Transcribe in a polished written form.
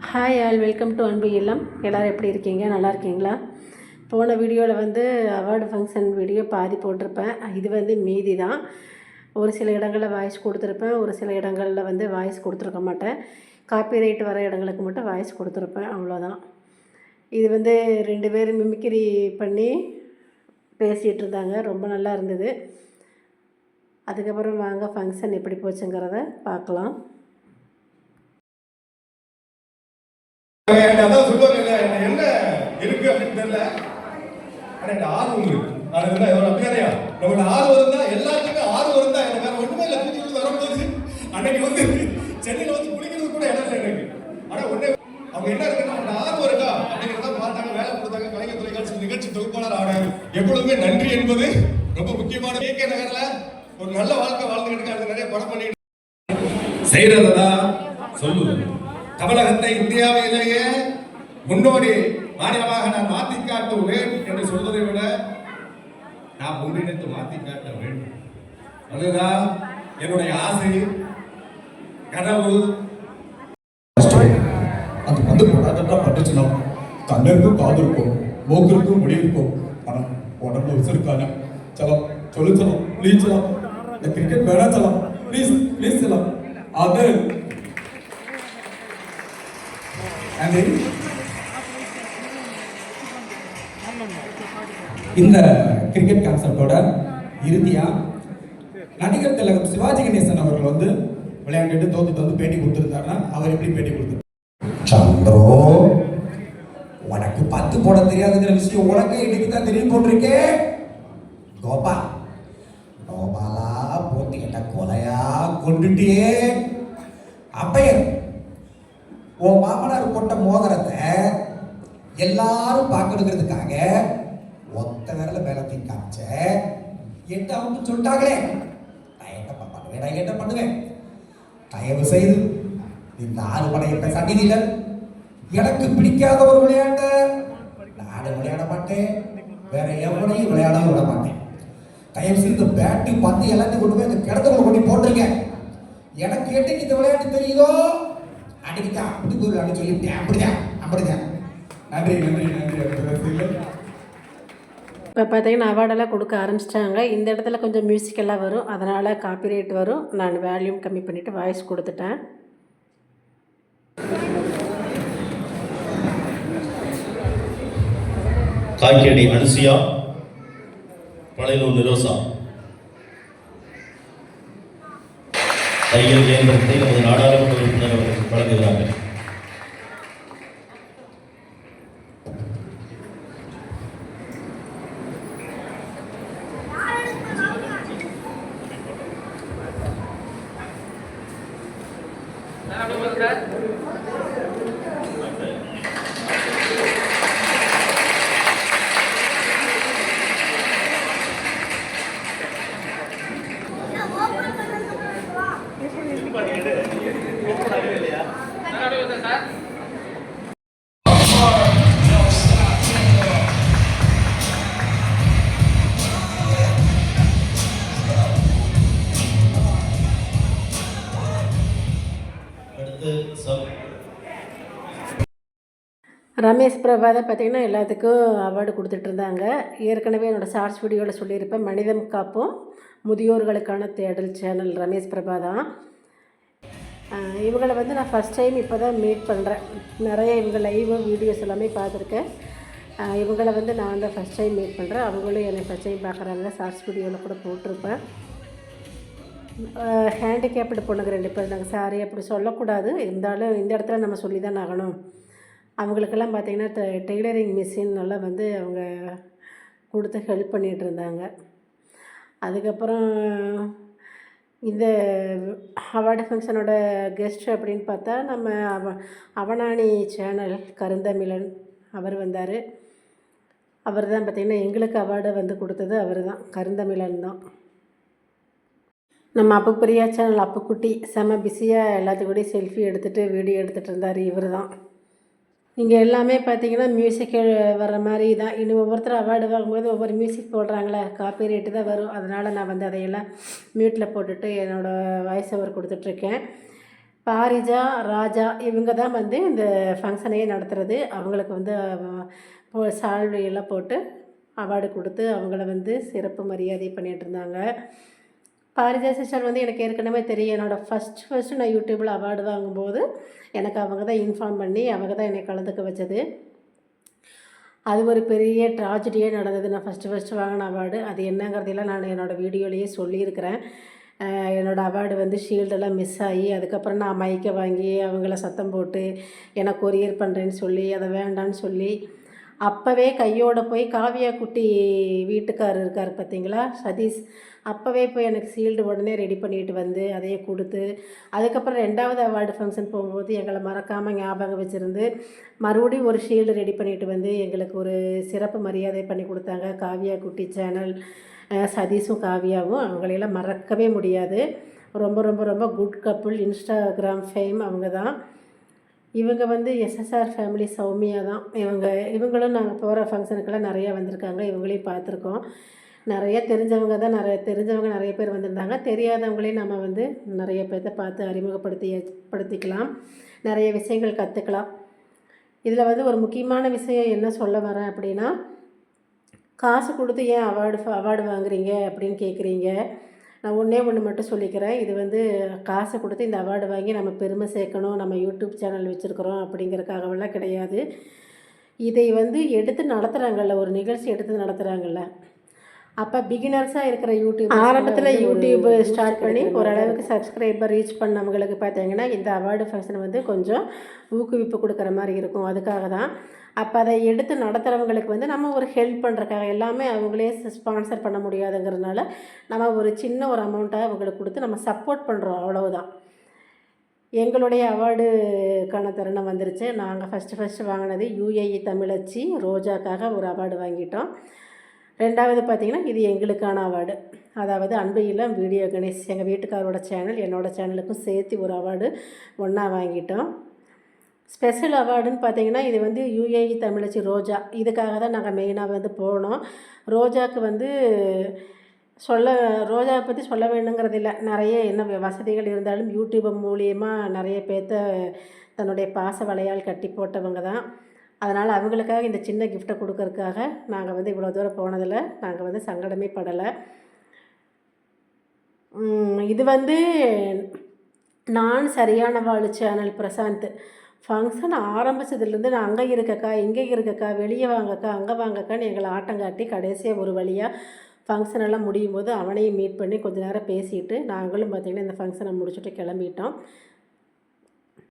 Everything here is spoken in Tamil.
ஹாய் ஆல், வெல்கம் டு அன்பு இல்லம். எல்லோரும் எப்படி இருக்கீங்க? நல்லா இருக்கீங்களா? போன வீடியோவில் அவார்டு ஃபங்க்ஷன் வீடியோ பாதி போட்டிருப்பேன். இது மீதி தான். ஒரு சில இடங்களில் வாய்ஸ் கொடுத்துருப்பேன், ஒரு சில இடங்களில் வாய்ஸ் கொடுத்துருக்க மாட்டேன். காப்பிரைட் வர இடங்களுக்கு மட்டும் வாய்ஸ் கொடுத்துருப்பேன், அவ்வளோதான். இது 2 பேர் மிமிக்ரி பண்ணி பேசிகிட்டு இருந்தாங்க, ரொம்ப நல்லா இருந்தது. அதுக்கப்புறம் வாங்க ஃபங்க்ஷன் எப்படி போச்சுங்கிறத பார்க்கலாம். அதான் சொல்லுவாங்க, என்ன இருக்கு அப்படின்னு தெரியல. ஆனா இந்த ஆர்வம் இருக்கு. அது அப்படியா நம்மளோட ஆர்வம் இருந்தா எல்லாத்துக்கும் ஆர்வம் இருந்தா எனக்கு வேற ஒண்ணுமே இல்லை. திருச்சி வரும்போது அன்னைக்கு சென்னையில குளிக்கிறது கூட இடம் இல்லை எனக்கு. ஆனா ஒண்ணே அவங்க என்ன இருக்குன்னா அந்த ஆர்வம் இருக்கா அப்படிங்கிறத பார்த்தாங்க, வேலை கொடுத்தாங்க. கலைஞர் தொலைக்காட்சி நிகழ்ச்சி தொகுப்பாளர் ஆனாங்க. எப்பொழுதுமே நன்றி என்பது ரொம்ப முக்கியமான. கே நகர்ல ஒரு நல்ல வாழ்க்கை வாழ்ந்துகிட்டு அது நிறைய படம் பண்ணிட்டு செய்யறதா சொல்லுவது. தமிழகத்தை இந்தியாவிலேயே முன்னோடி மாநிலமாக நான் மாற்றி காட்டுவேன் என்று சொல்வதை விட நான் ஒன்றிணைத்து மாற்றி காட்ட வேண்டும். அதுதான் என்னுடைய ஆசை, கனவு. அது போராட்டம் பட்டுச்சுன்னா கண்ணிற்கும் காது இருக்கும், மூக்கிற்கும் முடி இருக்கும். ஆனால் உடம்புல விசிறுக்கான சலம் சொல்லிச்சலாம், ப்ளீஸ் சலாம், இந்த கிரிக்கெட் வேணா சலாம், ப்ளீஸ் ப்ளீஸ் சலாம். அது இந்த கிரிக்கெட் கான்செப்டோட இறுதியா நடிகர் திலகம் சிவாஜி கணேசன் அவர்கள் விளையாண்டுட்டு தோத்து பேட்டி கொடுத்துருந்தாருன்னா அவர் எப்படி பேட்டி கொடுத்தாரு? சந்திரோ, உனக்கு 10 போட தெரியாதுங்கிற விஷயம் உனக்கு இன்னைக்கு தான் தெரியும் போட்டிருக்கே. கோபாலா போட்டு கேட்ட கொலையா கொண்டுட்டே. அப்பையர், உன் மாமனார் போட்ட மோதிரத்தை எல்லாரும் பார்க்கணுங்கிறதுக்காக ஒத்த விரல மேலத்தையும் காமிச்ச. எட்ட அவங்க சொல்லிட்டாங்களே, நான் என்ன பண்ணுவேன். தயவு செய்து இந்த 6 படையப்ப சட்டினில எனக்கு பிடிக்காத ஒரு விளையாட்ட நாடு விளையாட மாட்டேன், வேற எவனையும் விளையாட விட மாட்டேன். தயவு செய்து பேட்டு பந்து எல்லாத்தையும் கொண்டு போய் இந்த கிடத்துல கொண்டு போட்டிருங்க. எனக்கு என்னைக்கு இந்த விளையாட்டு தெரியுதோ அடிக்குதான் அப்படி சொல்லிவிட்டேன். அப்படிதான். நன்றி நன்றி நன்றி. இப்போ பார்த்தீங்கன்னா அவார்டெல்லாம் கொடுக்க ஆரம்பிச்சிட்டாங்க. இந்த இடத்துல கொஞ்சம் மியூசிக்கெல்லாம் வரும், அதனால் காப்பிரைட் வரும். நான் வேல்யூம் கம்மி பண்ணிவிட்டு வாய்ஸ் கொடுத்துட்டேன். காய்கடி அனுசியா, பழையனூர் நிரோசா, தையல் இயந்திரத்தை நமது நாடாளுமன்ற உறுப்பினர் அவர்கள் வழங்குகிறார்கள். ரமேஷ் பிரபாதை பார்த்திங்கன்னா எல்லாத்துக்கும் அவார்டு கொடுத்துட்ருந்தாங்க. ஏற்கனவே என்னோடய ஷார்ட்ஸ் வீடியோவில் சொல்லியிருப்பேன், மனிதம் காப்போம் முதியோர்களுக்கான தேடல் சேனல் ரமேஷ் பிரபா தான். இவங்களை நான் ஃபஸ்ட் டைம் இப்போ தான் மீட் பண்ணுறேன். நிறைய இவங்க லைவ் வீடியோஸ் எல்லாமே பார்த்துருக்கேன். இவங்களை நான் ஃபஸ்ட் டைம் மீட் பண்ணுறேன். அவங்களும் என்னை ஃபஸ்ட் டைம் பார்க்குறாங்க. ஷார்ட்ஸ் வீடியோவில் கூட போட்டிருப்பேன். ஹேண்டிகேப்டு பொண்ணுங்க 2 பேர் நாங்கள். சாரி அப்படி சொல்லக்கூடாது, இருந்தாலும் இந்த இடத்துல நம்ம சொல்லி தான் ஆகணும். அவங்களுக்கெல்லாம் பார்த்திங்கன்னா டெய்லரிங் மிஷின் எல்லாம் அவங்க கொடுத்து ஹெல்ப் பண்ணிகிட்டு இருந்தாங்க. அதுக்கப்புறம் இந்த அவார்டு ஃபங்க்ஷனோட கெஸ்ட் அப்படின்னு பார்த்தா நம்ம அவனானி சேனல் கருந்தமிழன் அவர் வந்தார். அவர் தான் பார்த்திங்கன்னா எங்களுக்கு அவார்டை கொடுத்தது அவர் தான், கருந்தமிழன் தான். நம்ம அப்பு பிரியா சேனல் அப்புக்குட்டி செம பிஸியாக எல்லாத்துக்கூடயும் செல்ஃபி எடுத்துகிட்டு வீடியோ எடுத்துகிட்டு இருந்தார். இவர் தான். இங்கே எல்லாமே பார்த்திங்கன்னா மியூசிக் வர்ற மாதிரி தான். இன்னும் ஒவ்வொருத்தர் அவார்டு வாங்கும்போது ஒவ்வொரு மியூசிக் போடுறாங்களே, காப்பிரைட்டு தான் வரும். அதனால் நான் அதையெல்லாம் மியூட்டில் போட்டுட்டு என்னோடய வாய்ஸ் ஓவர் கொடுத்துட்ருக்கேன். பாரிஜா, ராஜா இவங்க தான் வந்து இந்த ஃபங்க்ஷனையே நடத்துகிறது. அவங்களுக்கு வந்து சால்வையெல்லாம் போட்டு அவார்டு கொடுத்து அவங்கள வந்து சிறப்பு மரியாதை பண்ணிகிட்ருந்தாங்க. பாரிஜா சிஸ்டர் வந்து எனக்கு ஏற்கனவே தெரியும். என்னோடய ஃபஸ்ட்டு நான் யூடியூப்பில் அவார்டு வாங்கும்போது எனக்கு அவங்க தான் இன்ஃபார்ம் பண்ணி அவங்க தான் என்னை கலந்துக்க வச்சது. அது ஒரு பெரிய ட்ராஜடியே நடந்தது. நான் ஃபஸ்ட்டு வாங்கின அவார்டு அது என்னங்கிறதெல்லாம் நான் என்னோடய வீடியோலேயே சொல்லியிருக்கிறேன். என்னோடய அவார்டு வந்து ஷீல்டெல்லாம் மிஸ் ஆகி அதுக்கப்புறம் நான் மைக்கை வாங்கி அவங்கள சத்தம் போட்டு எனக்கு கொரியர் பண்ணுறேன்னு சொல்லி அதை வேண்டான்னு சொல்லி அப்போவே கையோட போய் காவியா குட்டி வீட்டுக்காரர் இருக்கார் பார்த்தீங்களா சதீஷ், அப்போவே போய் எனக்கு ஷீல்டு உடனே ரெடி பண்ணிட்டு வந்து அதையே கொடுத்து அதுக்கப்புறம் 2வது அவார்டு ஃபங்க்ஷன் போகும்போது எங்களை மறக்காமல் ஞாபகம் வச்சுருந்து மறுபடியும் ஒரு ஷீல்டு ரெடி பண்ணிட்டு வந்து எங்களுக்கு ஒரு சிறப்பு மரியாதை பண்ணி கொடுத்தாங்க. காவியா குட்டி சேனல் சதீஷும் காவியாவும் அவங்களையெல்லாம் மறக்கவே முடியாது. ரொம்ப ரொம்ப ரொம்ப குட் கப்புள். இன்ஸ்டாகிராம் ஃபேம் அவங்க தான். இவங்க வந்து எஸ்எஸ்ஆர் ஃபேமிலி சௌமியா தான். இவங்களும் நாங்கள் போகிற ஃபங்க்ஷனுக்கெல்லாம் நிறையா வந்திருக்காங்க. இவங்களையும் பார்த்துருக்கோம். நிறைய தெரிஞ்சவங்க நிறைய பேர் வந்திருந்தாங்க. தெரியாதவங்களையும் நம்ம வந்து நிறைய பேர்த்த பார்த்து படுத்திக்கலாம். நிறைய விஷயங்கள் கற்றுக்கலாம். இதில் வந்து ஒரு முக்கியமான விஷயம் என்ன சொல்ல வரேன் அப்படின்னா, காசு கொடுத்து ஏன் அவார்டு வாங்குறீங்க அப்படின்னு கேட்குறீங்க. நான் ஒன்று மட்டும் சொல்லிக்கிறேன். இது வந்து காசை கொடுத்து இந்த அவார்டு வாங்கி நம்ம பெருமை சேர்க்கணும், நம்ம யூடியூப் சேனல் வச்சுருக்குறோம் அப்படிங்கிறதுக்காகவெல்லாம் கிடையாது. இதை வந்து எடுத்து நடத்துகிறாங்கல்ல, ஒரு நிகழ்ச்சி எடுத்து நடத்துகிறாங்கல்ல, அப்போ பிகினர்ஸாக இருக்கிற ஆரம்பத்தில் யூடியூப் ஸ்டார்ட் பண்ணி ஓரளவுக்கு சப்ஸ்கிரைபர் ரீச் பண்ணவங்களுக்கு பார்த்தீங்கன்னா இந்த அவார்டு ஃபங்க்ஷன் வந்து கொஞ்சம் ஊக்குவிப்பு கொடுக்குற மாதிரி இருக்கும். அதுக்காக தான். அப்போ அதை எடுத்து நடத்துகிறவங்களுக்கு வந்து நம்ம ஒரு ஹெல்ப் பண்ணுறக்காக, எல்லாமே அவங்களே ஸ்பான்சர் பண்ண முடியாதுங்கிறதுனால நம்ம ஒரு சின்ன ஒரு அமௌண்ட்டாக அவங்களுக்கு கொடுத்து நம்ம சப்போர்ட் பண்ணுறோம், அவ்வளவுதான். எங்களுடைய அவார்டுக்கான தருணம் வந்துருச்சு. நாங்கள் ஃபஸ்ட்டு வாங்கினது UAE தமிழச்சி ரோஜாக்காக ஒரு அவார்டு வாங்கிட்டோம். 2வது பார்த்திங்கன்னா இது எங்களுக்கான அவார்டு, அதாவது அன்பு இல்லம் வீடியோ கணேஷ் எங்கள் வீட்டுக்காரோட சேனல் என்னோடய சேனலுக்கும் சேர்த்து ஒரு அவார்டு ஒன்றா வாங்கிட்டோம். ஸ்பெஷல் அவார்டுன்னு பார்த்திங்கன்னா இது வந்து UAE தமிழச்சி ரோஜா, இதுக்காக தான் நாங்கள் மெயினாக வந்து போனோம். ரோஜாவுக்கு வந்து ரோஜாவை பற்றி சொல்ல வேணுங்கிறது இல்லை. நிறைய என்ன வசதிகள் இருந்தாலும் யூடியூப் மூலியமாக நிறைய பேர்த்த தன்னுடைய பாச வலையால் கட்டி போட்டவங்க தான். அதனால் அவங்களுக்காக இந்த சின்ன கிஃப்ட்டை கொடுக்கறதுக்காக நாங்கள் வந்து இவ்வளோ தூரம் போனதில் நாங்கள் வந்து சங்கடமே படலை. இது வந்து நான் சரியான வாழ் சேனல் பிரசாந்த். ஃபங்க்ஷன் ஆரம்பித்ததுலேருந்து நான் அங்கே இருக்கக்கா இங்கே இருக்கக்கா வெளியே வாங்கக்கா அங்கே வாங்கக்கான்னு எங்களை ஆட்டங்காட்டி கடைசியாக ஒரு வழியாக ஃபங்க்ஷன் எல்லாம் முடியும் போது அவனையும் மீட் பண்ணி கொஞ்சம் நேரம் பேசிட்டு நாங்களும் பார்த்திங்கன்னா இந்த ஃபங்க்ஷனை முடிச்சுட்டு கிளம்பிட்டோம்.